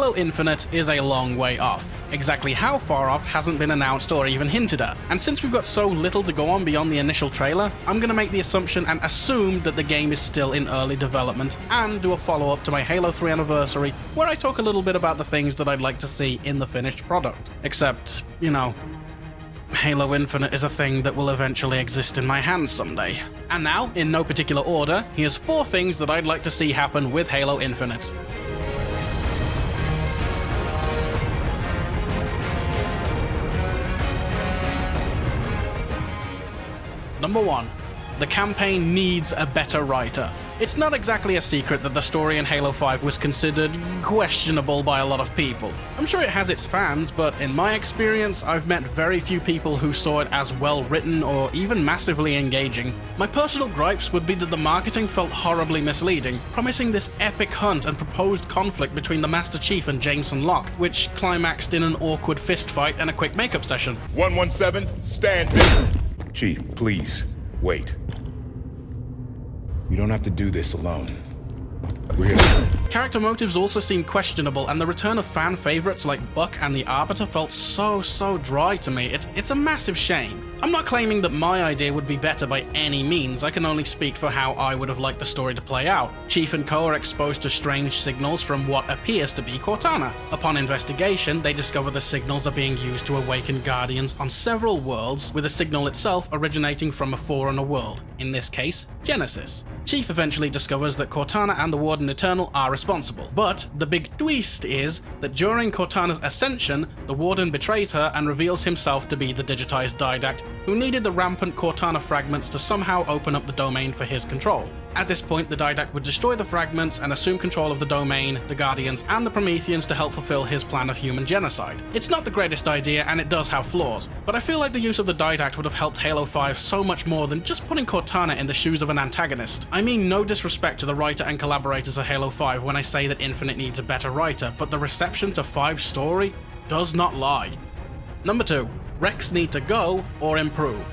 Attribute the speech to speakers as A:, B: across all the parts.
A: Halo Infinite is a long way off. Exactly how far off hasn't been announced or even hinted at, and since we've got so little to go on beyond the initial trailer, I'm gonna make the assumption and assume that the game is still in early development and do a follow-up to my Halo 3 anniversary where I talk a little bit about the things that I'd like to see in the finished product. Except, you know, Halo Infinite is a thing that will eventually exist in my hands someday. And now, in no particular order, here's 4 things that I'd like to see happen with Halo Infinite. Number 1. The campaign needs a better writer. It's not exactly a secret that the story in Halo 5 was considered questionable by a lot of people. I'm sure it has its fans, but in my experience, I've met very few people who saw it as well written or even massively engaging. My personal gripes would be that the marketing felt horribly misleading, promising this epic hunt and proposed conflict between the Master Chief and Jameson Locke, which climaxed in an awkward fistfight and a quick makeup session.
B: 117, stand down.
C: Chief, please, wait. You don't have to do this alone. We're here.
A: Character motives also seem questionable, and the return of fan favorites like Buck and the Arbiter felt so dry to me. It's a massive shame. I'm not claiming that my idea would be better by any means, I can only speak for how I would have liked the story to play out. Chief and Co are exposed to strange signals from what appears to be Cortana. Upon investigation, they discover the signals are being used to awaken Guardians on several worlds, with the signal itself originating from a Forerunner world, in this case, Genesis. Chief eventually discovers that Cortana and the Warden Eternal are responsible, but the big twist is that during Cortana's ascension, the Warden betrays her and reveals himself to be the digitized Didact, who needed the rampant Cortana fragments to somehow open up the domain for his control. At this point, the Didact would destroy the fragments and assume control of the domain, the Guardians, and the Prometheans to help fulfill his plan of human genocide. It's not the greatest idea, and it does have flaws, but I feel like the use of the Didact would have helped Halo 5 so much more than just putting Cortana in the shoes of an antagonist. I mean no disrespect to the writer and collaborators of Halo 5 when I say that Infinite needs a better writer, but the reception to 5's story does not lie. Number 2. Recs need to go or improve.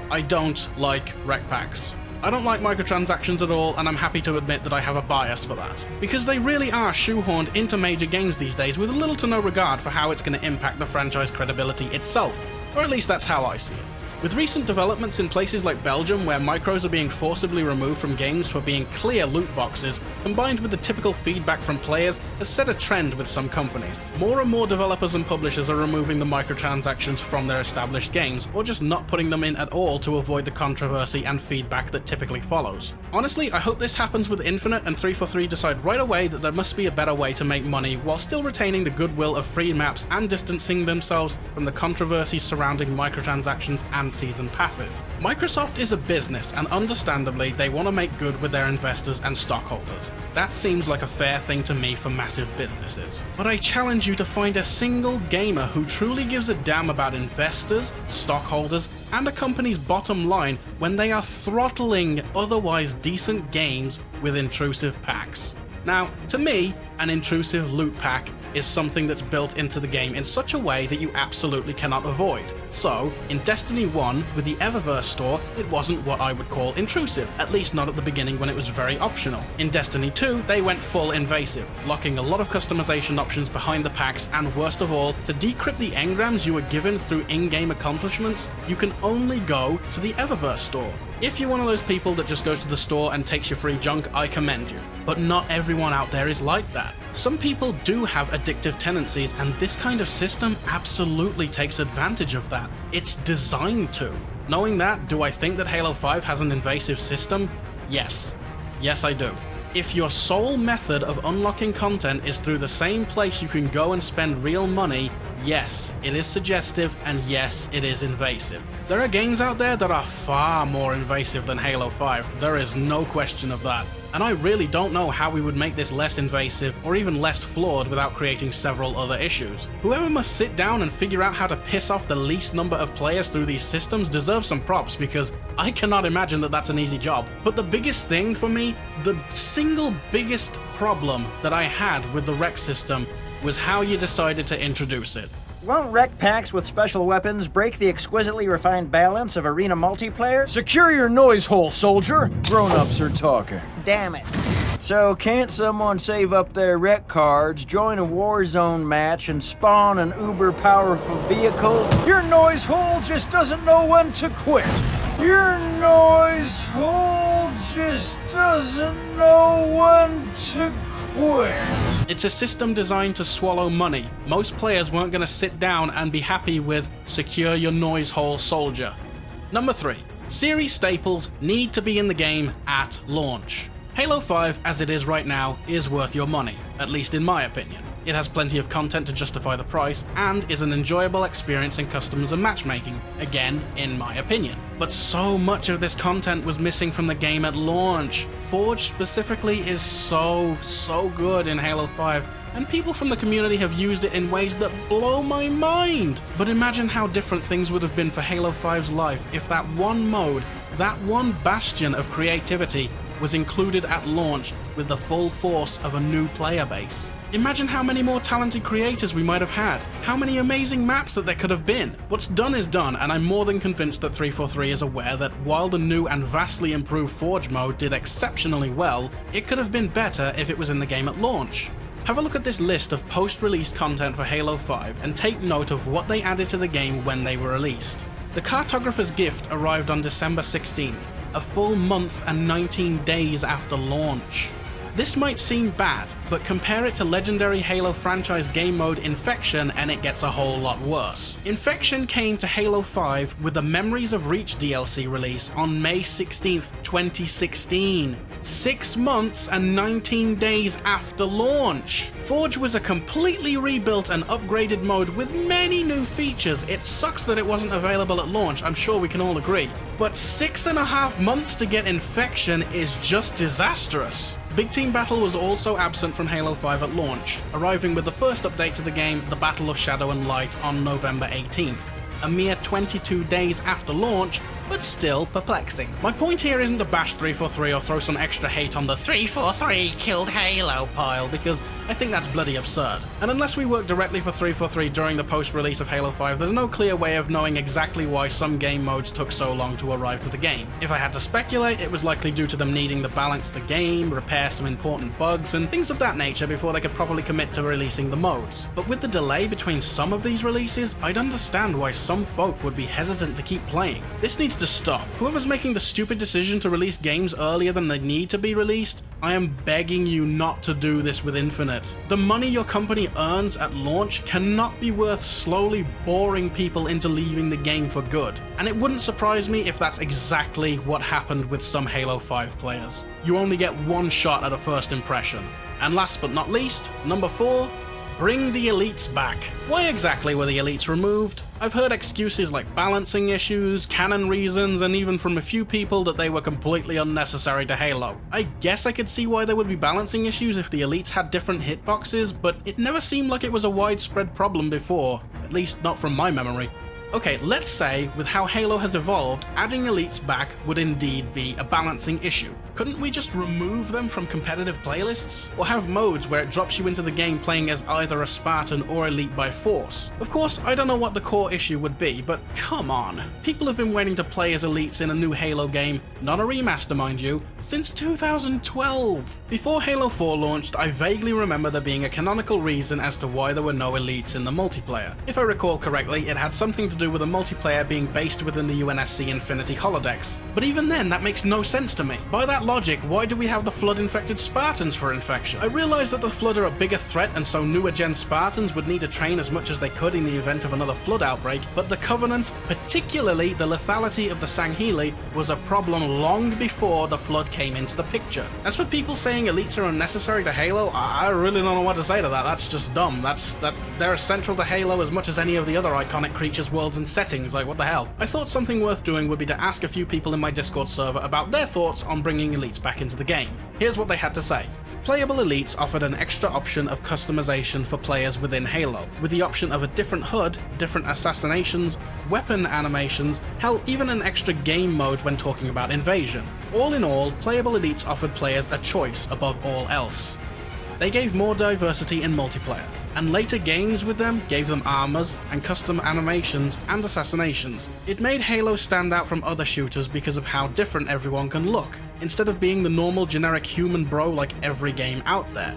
A: I don't like rec packs. I don't like microtransactions at all, and I'm happy to admit that I have a bias for that. Because they really are shoehorned into major games these days with little to no regard for how it's going to impact the franchise credibility itself. Or at least that's how I see it. With recent developments in places like Belgium, where micros are being forcibly removed from games for being clear loot boxes, combined with the typical feedback from players, has set a trend with some companies. More and more developers and publishers are removing the microtransactions from their established games, or just not putting them in at all to avoid the controversy and feedback that typically follows. Honestly, I hope this happens with Infinite and 343 decide right away that there must be a better way to make money while still retaining the goodwill of free maps and distancing themselves from the controversies surrounding microtransactions and season passes. Microsoft is a business, and understandably they want to make good with their investors and stockholders. That seems like a fair thing to me for massive businesses. But I challenge you to find a single gamer who truly gives a damn about investors, stockholders, and a company's bottom line when they are throttling otherwise decent games with intrusive packs. Now, to me, an intrusive loot pack is something that's built into the game in such a way that you absolutely cannot avoid. So, in Destiny 1, with the Eververse store, it wasn't what I would call intrusive, at least not at the beginning when it was very optional. In Destiny 2, they went full invasive, locking a lot of customization options behind the packs, and worst of all, to decrypt the engrams you were given through in-game accomplishments, you can only go to the Eververse store. If you're one of those people that just goes to the store and takes your free junk, I commend you. But not everyone out there is like that. Some people do have addictive tendencies, and this kind of system absolutely takes advantage of that. It's designed to. Knowing that, do I think that Halo 5 has an invasive system? Yes. Yes, I do. If your sole method of unlocking content is through the same place you can go and spend real money, yes, it is suggestive, and yes, it is invasive. There are games out there that are far more invasive than Halo 5, there is no question of that. And I really don't know how we would make this less invasive or even less flawed without creating several other issues. Whoever must sit down and figure out how to piss off the least number of players through these systems deserves some props, because I cannot imagine that that's an easy job. But the biggest thing for me, the single biggest problem that I had with the rec system was how you decided to introduce it.
D: Won't rec packs with special weapons break the exquisitely refined balance of arena multiplayer?
E: Secure your noise hole, soldier! Grown-ups are talking.
D: Damn it. So can't someone save up their rec cards, join a Warzone match, and spawn an uber-powerful vehicle? Your noise hole just doesn't know when to quit. Your noise hole just doesn't know when to quit.
A: It's a system designed to swallow money. Most players weren't going to sit down and be happy with secure your noise hole soldier. Number 3. Series staples need to be in the game at launch. Halo 5, as it is right now, is worth your money, at least in my opinion. It has plenty of content to justify the price, and is an enjoyable experience in customs and matchmaking, again, in my opinion. But so much of this content was missing from the game at launch. Forge specifically is so good in Halo 5, and people from the community have used it in ways that blow my mind. But imagine how different things would have been for Halo 5's life if that one mode, that one bastion of creativity, was included at launch with the full force of a new player base. Imagine how many more talented creators we might have had, how many amazing maps that there could have been. What's done is done, and I'm more than convinced that 343 is aware that while the new and vastly improved Forge mode did exceptionally well, it could have been better if it was in the game at launch. Have a look at this list of post-release content for Halo 5 and take note of what they added to the game when they were released. The Cartographer's Gift arrived on December 16th, a full month and 19 days after launch. This might seem bad, but compare it to legendary Halo franchise game mode Infection and it gets a whole lot worse. Infection came to Halo 5 with the Memories of Reach DLC release on May 16th, 2016. 6 months and 19 days after launch. Forge was a completely rebuilt and upgraded mode with many new features. It sucks that it wasn't available at launch, I'm sure we can all agree. But 6.5 months to get Infection is just disastrous. Big Team Battle was also absent from Halo 5 at launch, arriving with the first update to the game, the Battle of Shadow and Light, on November 18th. A mere 22 days after launch, but still perplexing. My point here isn't to bash 343 or throw some extra hate on the 343 killed Halo pile, because I think that's bloody absurd. And unless we work directly for 343 during the post-release of Halo 5, there's no clear way of knowing exactly why some game modes took so long to arrive to the game. If I had to speculate, it was likely due to them needing to balance the game, repair some important bugs, and things of that nature before they could properly commit to releasing the modes. But with the delay between some of these releases, I'd understand why some folk would be hesitant to keep playing. This needs to stop. Whoever's making the stupid decision to release games earlier than they need to be released, I am begging you not to do this with Infinite. The money your company earns at launch cannot be worth slowly boring people into leaving the game for good. And it wouldn't surprise me if that's exactly what happened with some Halo 5 players. You only get one shot at a first impression. And last but not least, number 4, bring the elites back. Why exactly were the elites removed? I've heard excuses like balancing issues, canon reasons, and even from a few people that they were completely unnecessary to Halo. I guess I could see why there would be balancing issues if the elites had different hitboxes, but it never seemed like it was a widespread problem before, at least not from my memory. Okay, let's say, with how Halo has evolved, adding elites back would indeed be a balancing issue. Couldn't we just remove them from competitive playlists? Or have modes where it drops you into the game playing as either a Spartan or elite by force? Of course, I don't know what the core issue would be, but come on. People have been waiting to play as elites in a new Halo game, not a remaster mind you, since 2012. Before Halo 4 launched, I vaguely remember there being a canonical reason as to why there were no elites in the multiplayer. If I recall correctly, it had something to do with the multiplayer being based within the UNSC Infinity holodecks. But even then, that makes no sense to me. By that logic, why do we have the Flood-infected Spartans for Infection? I realize that the Flood are a bigger threat, and so newer gen Spartans would need to train as much as they could in the event of another Flood outbreak, but the Covenant, particularly the lethality of the Sangheili, was a problem long before the Flood came into the picture. As for people saying elites are unnecessary to Halo, I really don't know what to say to that. That's just dumb. They're central to Halo as much as any of the other iconic creatures, worlds, and settings. Like, what the hell? I thought something worth doing would be to ask a few people in my Discord server about their thoughts on bringing elites back into the game. Here's what they had to say. Playable elites offered an extra option of customization for players within Halo, with the option of a different HUD, different assassinations, weapon animations, hell, even an extra game mode when talking about invasion. All in all, playable elites offered players a choice above all else. They gave more diversity in multiplayer. and later games with them gave them armors and custom animations and assassinations. It made Halo stand out from other shooters because of how different everyone can look, instead of being the normal generic human bro like every game out there.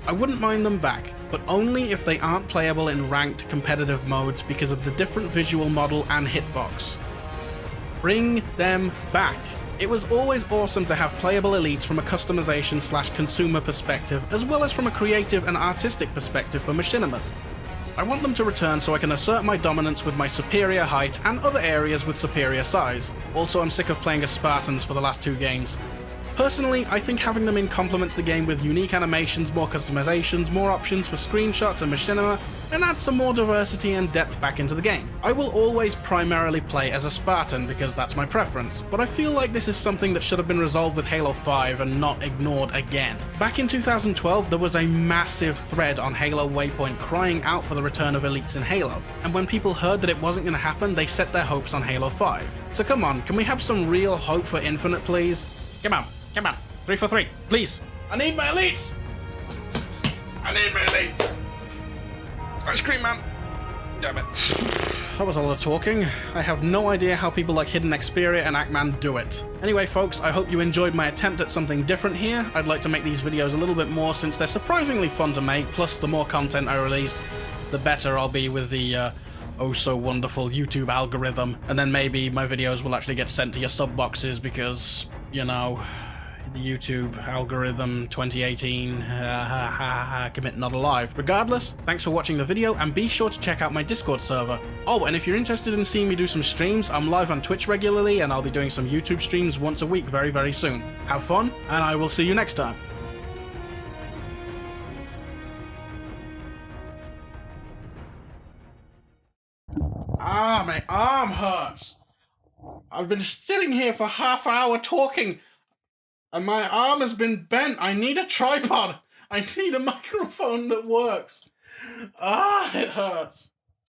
A: I wouldn't mind them back, but only if they aren't playable in ranked competitive modes because of the different visual model and hitbox. Bring them back. It was always awesome to have playable elites from a customization / consumer perspective, as well as from a creative and artistic perspective for machinimas. I want them to return so I can assert my dominance with my superior height and other areas with superior size. Also, I'm sick of playing as Spartans for the last 2 games. Personally, I think having them in complements the game with unique animations, more customizations, more options for screenshots and machinima, and adds some more diversity and depth back into the game. I will always primarily play as a Spartan because that's my preference, but I feel like this is something that should have been resolved with Halo 5 and not ignored again. Back in 2012, there was a massive thread on Halo Waypoint crying out for the return of elites in Halo, and when people heard that it wasn't going to happen, they set their hopes on Halo 5. So come on, can we have some real hope for Infinite, please? Come on. Come on, 3 for 3, please. I need my elites! I need my elites! Ice cream man! Damn it. That was a lot of talking. I have no idea how people like Hidden Xperia and Ackman do it. Anyway folks, I hope you enjoyed my attempt at something different here. I'd like to make these videos a little bit more since they're surprisingly fun to make, plus the more content I release, the better I'll be with the oh so wonderful YouTube algorithm. And then maybe my videos will actually get sent to your sub boxes because, you know, the YouTube algorithm 2018, commit not alive. Regardless, thanks for watching the video, and be sure to check out my Discord server. Oh, and if you're interested in seeing me do some streams, I'm live on Twitch regularly, and I'll be doing some YouTube streams once a week very, very soon. Have fun, and I will see you next time. Ah, my arm hurts. I've been sitting here for half hour talking, and my arm has been bent. I need a tripod. I need a microphone that works. Ah, it hurts.